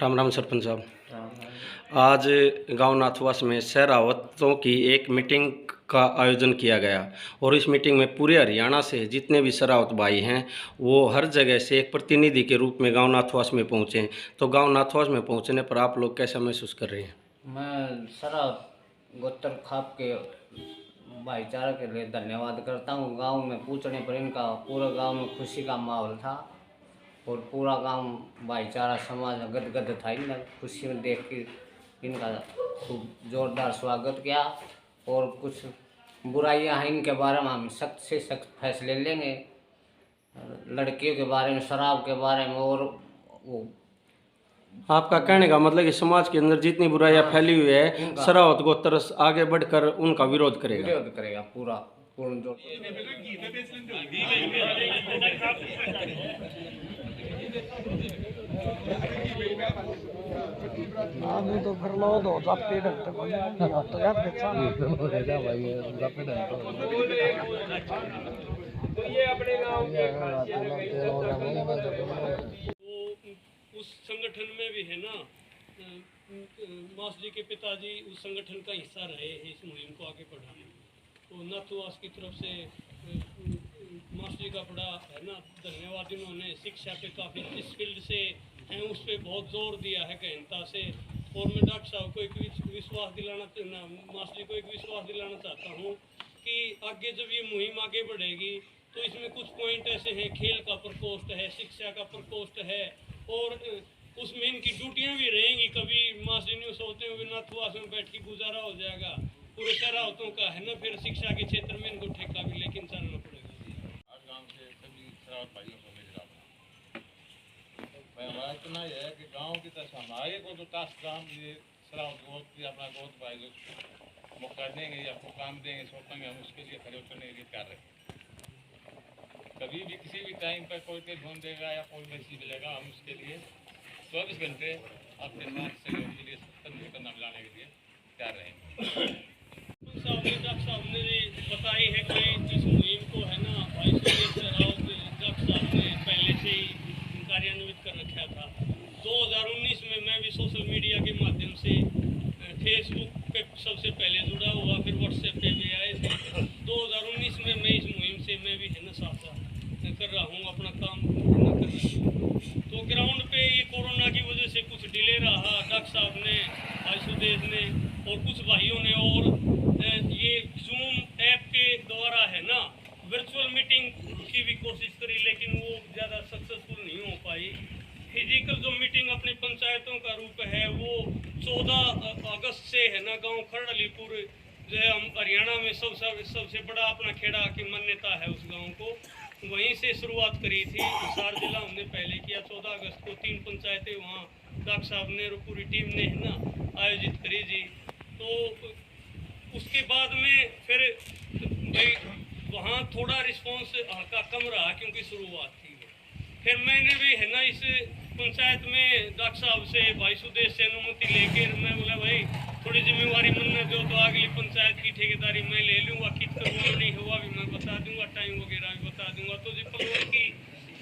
राम राम सरपंच साहब। राम। आज गांव नाथवास में शहरावतों की एक मीटिंग का आयोजन किया गया और इस मीटिंग में पूरे हरियाणा से जितने भी शहरावत भाई हैं वो हर जगह से एक प्रतिनिधि के रूप में गांव नाथवास में पहुंचे हैं। तो गांव नाथवास में पहुंचने पर आप लोग कैसा महसूस कर रहे हैं? मैं सारा गोत्र खाप के भाईचारा के लिए धन्यवाद करता हूँ। गांव में पूछने पर इनका पूरा गांव में खुशी का माहौल था और पूरा गांव भाईचारा समाज गदगद था। इन खुशी में देख के इनका खूब जोरदार स्वागत किया और कुछ बुराइयां हैं इनके बारे में हम सख्त से सख्त फैसले लेंगे। लड़कियों के बारे में, शराब के बारे में और वो आपका कहने का मतलब कि समाज के अंदर जितनी बुराइयां फैली हुई है शहरावत गोत्र आगे बढ़कर उनका विरोध करेगा पूरा पूर्ण जोर। आदमी तो फिर लो दो जाते ढंग तो याद बेचा हो जा भाई जाते ढंग तो ये अपने गांव के उस संगठन में भी है ना, मास जी के पिताजी उस संगठन का हिस्सा रहे हैं इस मुहिम को आगे बढ़ाने में। तो नाथवास की तरफ से मास जी का बड़ा है ना धन्यवाद। इन्होंने शिक्षा पे काफ़ी इस फील्ड से हैं उस पर बहुत जोर दिया है गहनता से। और मैं डॉक्टर साहब को एक विश्वास दिलाना मास जी को एक विश्वास दिलाना चाहता हूँ कि आगे जब ये मुहिम आगे बढ़ेगी तो इसमें कुछ पॉइंट ऐसे हैं, खेल का प्रकोष्ठ है, शिक्षा का प्रकोष्ठ है और उसमें इनकी ड्यूटियां भी रहेंगी। कभी मास जी न्यूज होते हुए नाथवास में बैठ के गुजारा हो जाएगा पूरे शहरावतों का है ना, फिर शिक्षा के क्षेत्र में इनको ठेका भी लेकिन चलना पड़ेगा। आज गांव से सभी शरावत भाइयों को भेज रहा हूँ। हमारा इतना ही है कि गांव की तरफ हमारे को तो टास्क काम ये शरावत गोद अपना गोद भाई मौका देंगे या आपको काम देंगे सौंपेंगे, हम उसके लिए खड़े उतरने के लिए तैयार रहें। कभी भी किसी भी टाइम पर कोई टेलीफोन देगा या कोई मैसेज मिलेगा, हम उसके लिए 24 घंटे अपने साथ सहयोग के लिए करना मिलाने के लिए तैयार रहेंगे। डॉक्टर साहब ने बताई है कि इस मुहिम को है ना भाई डॉक्टर साहब ने पहले से ही कार्यान्वित कर रखा था। 2019 में मैं भी सोशल मीडिया के माध्यम से फेसबुक पे सबसे पहले जुड़ा हुआ, फिर व्हाट्सएप पे भी आए थे। 2019 में मैं इस मुहिम से मैं भी है ना साथ कर रहा हूँ, अपना काम कर रहा हूँ। तो ग्राउंड पे ये कोरोना की वजह से कुछ डिले रहा। डॉक्टर साहब ने, भाई सुदेश ने और कुछ भाइयों ने और ये जूम ऐप के द्वारा है ना वर्चुअल मीटिंग की भी कोशिश करी, लेकिन वो ज़्यादा सक्सेसफुल नहीं हो पाई। फिजिकल जो मीटिंग अपनी पंचायतों का रूप है वो 14 अगस्त से है ना गांव खरड़लीपुर जो है हम हरियाणा में सबसे बड़ा अपना खेड़ा की मान्यता है उस गांव को, वहीं से शुरुआत करी थी। हिसार जिला हमने पहले किया। 14 अगस्त को 3 पंचायतें वहाँ डॉक्टर साहब ने और पूरी टीम ने है ना आयोजित करी जी। तो उसके बाद में फिर भाई वहाँ थोड़ा रिस्पॉन्स हल्का कम रहा क्योंकि शुरुआत थी। फिर मैंने भी है ना इस पंचायत में डॉक्टर साहब से, भाई सुदेश से अनुमति लेकर मैं बोला भाई थोड़ी जिम्मेवारी मन जो तो अगली पंचायत की ठेकेदारी मैं ले लूँगा, कितना हुआ नहीं हुआ भी मैं बता दूंगा, टाइम वगैरह भी बता दूंगा। तो जी पलवल की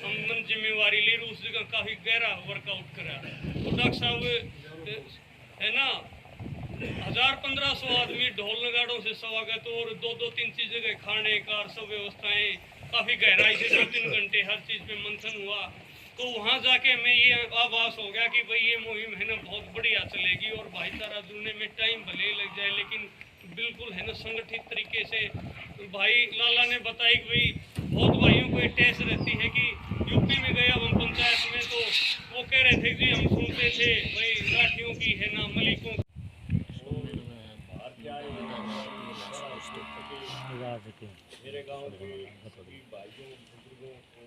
हमने जिम्मेवारी ली, उस जगह काफ़ी गहरा वर्कआउट करा। तो डॉक्टर साहब है ना 1000-1500 आदमी ढोल नगाड़ों से स्वागत और 2-3 जगह खाने का सब व्यवस्थाएं काफ़ी गहराई से 2-3 घंटे हर चीज़ पे मंथन हुआ। तो वहाँ जाके मैं ये आभास हो गया कि भाई ये मुहिम है ना बहुत बढ़िया चलेगी और भाईचारा जुड़ने में टाइम भले लग जाए लेकिन बिल्कुल है ना संगठित तरीके से। भाई लाला ने बताया कि भाई बहुत भाइयों को ये टेस्ट रहती है कि यूपी में गए अब हम पंचायत में तो वो कह रहे थे जी हम सुनते थे भाई लाठियों की है ना मलिकों मेरे गांव के सभी भाइयों बुजुर्गों को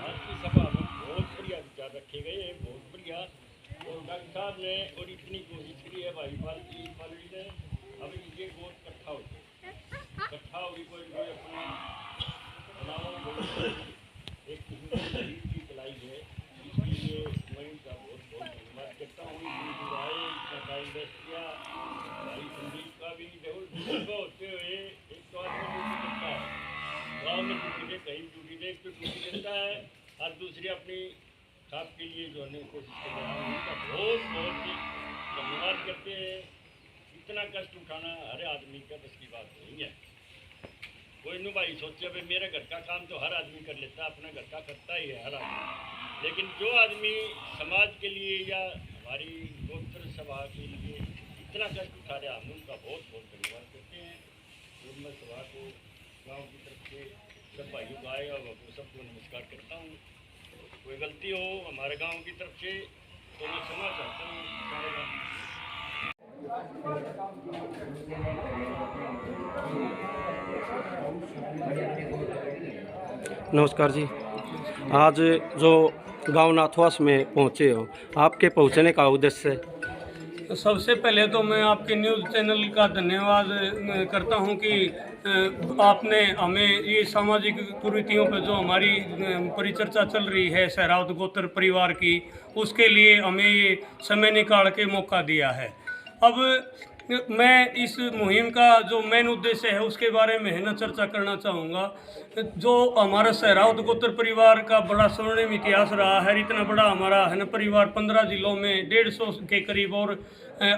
आज की सभा में बहुत बढ़िया विचार रखे गए हैं, बहुत बढ़िया। और डॉक्टर साहब ने और इतनी कोशिश करी है भाई पालवी ने, अब ये गोद इकट्ठा होगी कोई अपना बनाओ एक किस्म की चलाई है। इसलिए मैं इनका बहुत बहुत धन्यवाद करता हूँ। इतना टाइम वेस्ट किया भाई संदीप का भी होते हुए एक तो आदमी ड्यूटी करता है गाँव में, ड्यूटी दे कहीं ड्यूटी दे एक तो ड्यूटी देता है और दूसरी अपनी खाप के लिए जो है कोशिश कर रहा हूँ, उनका बहुत बहुत ही धन्यवाद करते हैं। इतना कष्ट उठाना हर आदमी का बस की बात नहीं है। कोई नु भाई सोचे भाई मेरे घर का काम तो हर आदमी कर लेता है, अपना घर का करता ही है हर आदमी, लेकिन जो आदमी समाज के लिए या हमारी गोत्र सभा के लिए इतना कष्ट उठा रहे, हम उनका बहुत बहुत धन्यवाद करते हैं। मैं सभा को गाँव की तरफ से सब भाइयों को आएगा वो सबको नमस्कार करता हूँ। कोई गलती हो हमारे गांव की तरफ से तो मैं क्षमा चाहता हूँ सारे गाँव। नमस्कार जी, आज जो गांव नाथवास में पहुंचे हो, आपके पहुंचने का उद्देश्य है? सबसे पहले तो मैं आपके न्यूज़ चैनल का धन्यवाद करता हूं कि आपने हमें ये सामाजिक कुरीतियों पर जो हमारी परिचर्चा चल रही है सहरावत गोत्र परिवार की, उसके लिए हमें ये समय निकाल के मौका दिया है। अब मैं इस मुहिम का जो मेन उद्देश्य है उसके बारे में है ना चर्चा करना चाहूँगा। जो हमारा सहरावत गोत्र परिवार का बड़ा स्वर्णिम इतिहास रहा है, इतना बड़ा हमारा है ना परिवार 15 जिलों में 150 के करीब और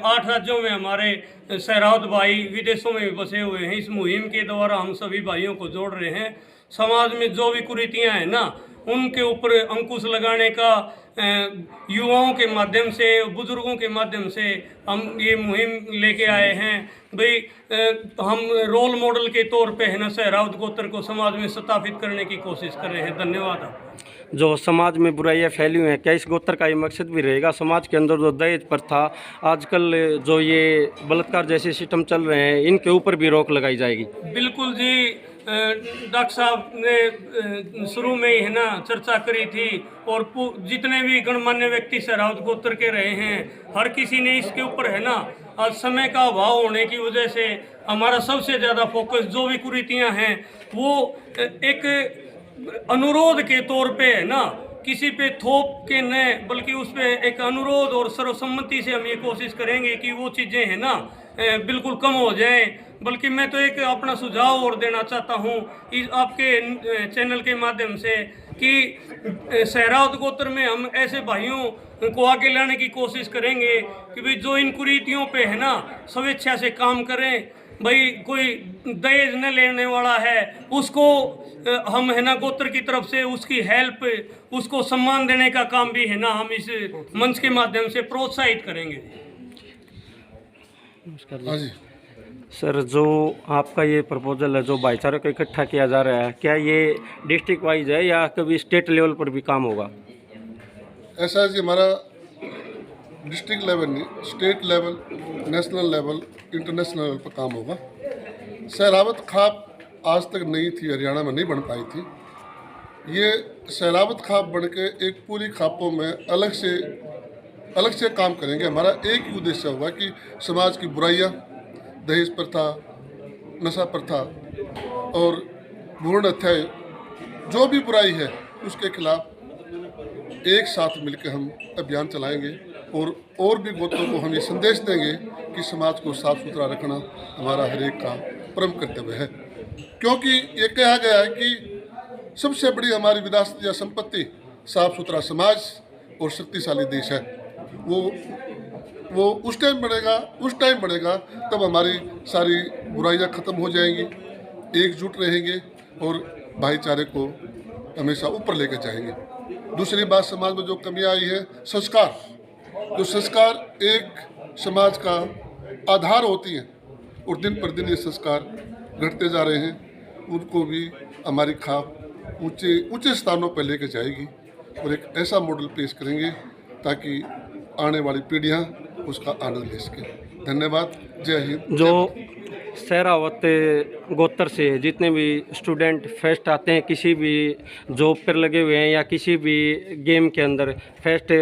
8 राज्यों में हमारे सहरावत भाई विदेशों में भी बसे हुए हैं। इस मुहिम के द्वारा हम सभी भाइयों को जोड़ रहे हैं। समाज में जो भी कुरीतियाँ हैं ना, उनके ऊपर अंकुश लगाने का युवाओं के माध्यम से, बुजुर्गों के माध्यम से हम ये मुहिम लेके आए हैं। भाई हम रोल मॉडल के तौर पे है ना सहरावत गोत्र को समाज में स्थापित करने की कोशिश कर रहे हैं। धन्यवाद आपका। जो समाज में बुराइयां फैली हुई हैं, क्या इस गोत्र का ये मकसद भी रहेगा समाज के अंदर जो दहेज प्रथा, आजकल जो ये बलात्कार जैसे सिस्टम चल रहे हैं, इनके ऊपर भी रोक लगाई जाएगी? बिल्कुल जी, डॉक्टर साहब ने शुरू में ही है ना चर्चा करी थी और जितने भी गणमान्य व्यक्ति सहरावत गोत्र के रहे हैं, हर किसी ने इसके ऊपर है ना, आज समय का अभाव होने की वजह से हमारा सबसे ज़्यादा फोकस जो भी कुरीतियाँ हैं वो एक अनुरोध के तौर पे है ना, किसी पे थोप के न, बल्कि उस पर एक अनुरोध और सर्वसम्मति से हम ये कोशिश करेंगे कि वो चीज़ें हैं ना बिल्कुल कम हो जाएं। बल्कि मैं तो एक अपना सुझाव और देना चाहता हूँ इस आपके चैनल के माध्यम से कि सहरावत गोत्र में हम ऐसे भाइयों को आगे लाने की कोशिश करेंगे कि भाई जो इन कुरीतियों पे है ना स्वेच्छा से काम करें। भाई कोई दहेज न लेने वाला है उसको हम है ना गोत्र की तरफ से उसकी हेल्प, उसको सम्मान देने का काम भी है ना हम इस मंच के माध्यम से प्रोत्साहित करेंगे। हाँ जी सर, जो आपका ये प्रपोजल है, जो भाईचारे को इकट्ठा किया जा रहा है, क्या ये डिस्ट्रिक्ट वाइज है या कभी स्टेट लेवल पर भी काम होगा? ऐसा है कि हमारा डिस्ट्रिक्ट लेवल नहीं, state level, national level, international level पर काम होगा। सहरावत खाप आज तक नहीं थी, हरियाणा में नहीं बन पाई थी। ये सहरावत खाप बन के एक पूरी खापों में अलग से काम करेंगे। हमारा एक ही उद्देश्य होगा कि समाज की बुराइयाँ, दहेज प्रथा, नशा प्रथा और भ्रूण हत्या, जो भी बुराई है उसके खिलाफ एक साथ मिलकर हम अभियान चलाएंगे और भी गोत्रों को हम ये संदेश देंगे कि समाज को साफ सुथरा रखना हमारा हर एक का परम कर्तव्य है। क्योंकि ये कहा गया है कि सबसे बड़ी हमारी विरासत या संपत्ति साफ सुथरा समाज और शक्तिशाली देश है। वो उस टाइम बढ़ेगा तब हमारी सारी बुराइयां खत्म हो जाएंगी, एकजुट रहेंगे और भाईचारे को हमेशा ऊपर लेकर जाएंगे। दूसरी बात, समाज में जो कमियां आई है, संस्कार एक समाज का आधार होती हैं और दिन पर दिन ये संस्कार घटते जा रहे हैं। उनको भी हमारी खाप ऊंचे स्थानों पर लेकर जाएगी और एक ऐसा मॉडल पेश करेंगे ताकि आने वाली पीढ़ियां उसका आनंद ले सकें। धन्यवाद। जय हिंद। जो सहरावत गोत्र से जितने भी स्टूडेंट फेस्ट आते हैं, किसी भी जॉब पर लगे हुए हैं या किसी भी गेम के अंदर, फेस्ट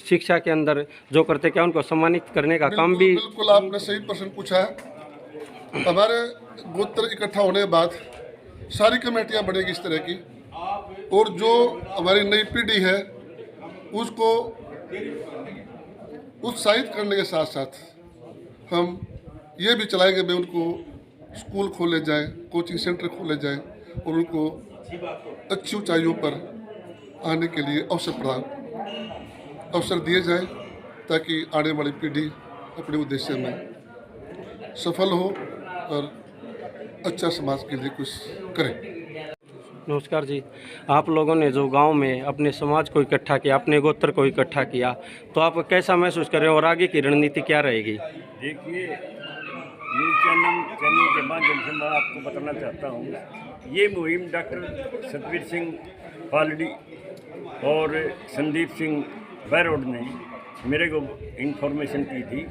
शिक्षा के अंदर जो करते, क्या उनको सम्मानित करने का काम भी? बिल्कुल आपने सही प्रश्न पूछा है। हमारे गोत्र इकट्ठा होने के बाद सारी कमेटियां बनेगी इस तरह की, और जो हमारी नई पीढ़ी है उसको उत्साहित करने के साथ साथ हम ये भी चलाएंगे भाई उनको स्कूल खोले जाएं, कोचिंग सेंटर खोले जाएं और उनको अच्छी ऊंचाइयों पर आने के लिए अवसर प्रदान अवसर दिए जाए ताकि आने वाली पीढ़ी अपने उद्देश्य में सफल हो और अच्छा समाज के लिए कुछ करे। नमस्कार जी, आप लोगों ने जो गांव में अपने समाज को इकट्ठा किया, अपने गोत्र को इकट्ठा किया, तो आप कैसा महसूस कर रहे हो और आगे की रणनीति क्या रहेगी? देखिए, ये चैनल के माध्यम से मैं आपको बताना चाहता हूँ, ये मुहिम डॉक्टर सतवीर सिंह पालड़ी और संदीप सिंह बैरोड ने मेरे को इन्फॉर्मेशन की थी।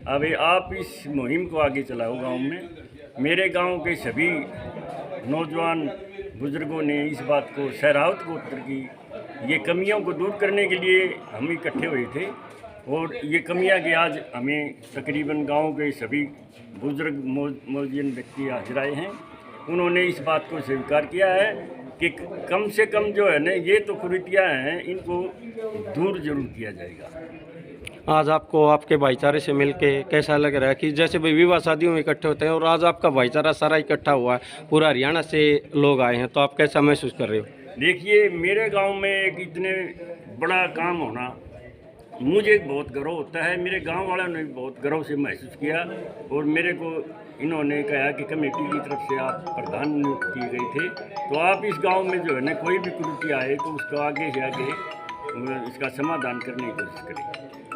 अब आप इस मुहिम को आगे चलाओ गांव में। मेरे गांव के सभी नौजवान बुजुर्गों ने इस बात को सहरावत गोत्र की ये कमियों को दूर करने के लिए हम इकट्ठे हुए थे और ये कमियां कि आज हमें तकरीबन गांव के सभी बुजुर्ग मौजूद व्यक्ति हाजिर आए हैं। उन्होंने इस बात को स्वीकार किया है कि कम से कम जो है ना ये तो कुरीतियाँ हैं, इनको दूर जरूर किया जाएगा। आज आपको आपके भाईचारे से मिलके कैसा लग रहा है कि जैसे भाई विवाह शादियों में इकट्ठे होते हैं और आज आपका भाईचारा सारा इकट्ठा हुआ है, पूरा हरियाणा से लोग आए हैं, तो आप कैसा महसूस कर रहे हो? देखिए, मेरे गांव में एक इतने बड़ा काम होना मुझे बहुत गर्व होता है। मेरे गांव वालों ने भी बहुत गर्व से महसूस किया और मेरे को इन्होंने कहा कि कमेटी की तरफ से आप प्रधान नियुक्त किए गए थे, तो आप इस गांव में जो है ना कोई भी कुरीति आए तो उसको आगे से आगे इसका समाधान करने की कोशिश करें।